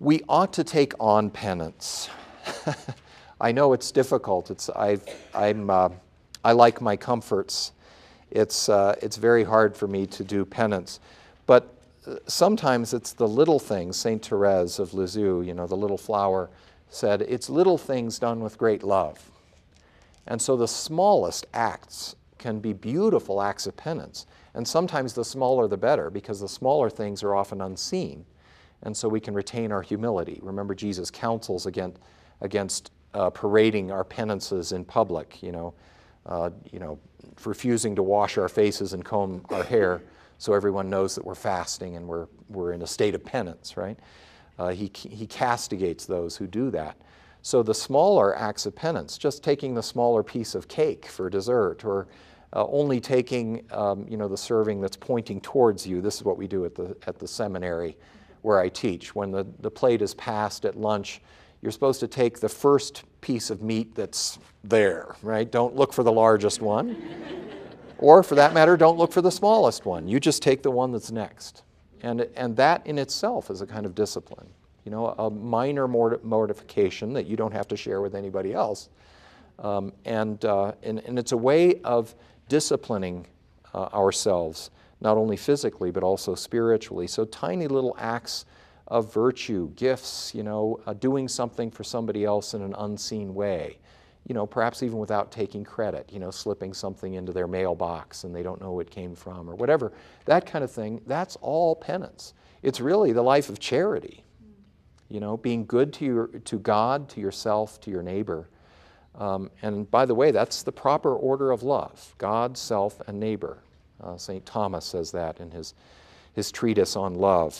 We ought to take on penance. I know it's difficult. I like my comforts. It's very hard for me to do penance. But sometimes it's the little things. Saint Therese of Lisieux, the little flower, said, it's little things done with great love. And so the smallest acts can be beautiful acts of penance. And sometimes the smaller the better, because the smaller things are often unseen. And so we can retain our humility. Remember, Jesus counsels against parading our penances in public, refusing to wash our faces and comb our hair so everyone knows that we're fasting and we're in a state of penance, right? He castigates those who do that. So the smaller acts of penance, just taking the smaller piece of cake for dessert, or only taking the serving that's pointing towards you. This is what we do at the seminary where I teach. When the plate is passed at lunch, you're supposed to take the first piece of meat that's there, right? Don't look for the largest one. Or for that matter, don't look for the smallest one. You just take the one that's next. And that in itself is a kind of discipline. A minor mortification that you don't have to share with anybody else. And it's a way of disciplining ourselves, not only physically, but also spiritually. So tiny little acts of virtue, gifts, doing something for somebody else in an unseen way, perhaps even without taking credit, slipping something into their mailbox and they don't know who it came from or whatever, that kind of thing, that's all penance. It's really the life of charity, being good to God, to yourself, to your neighbor. And by the way, that's the proper order of love, God, self, and neighbor. St. Thomas says that in his treatise on love.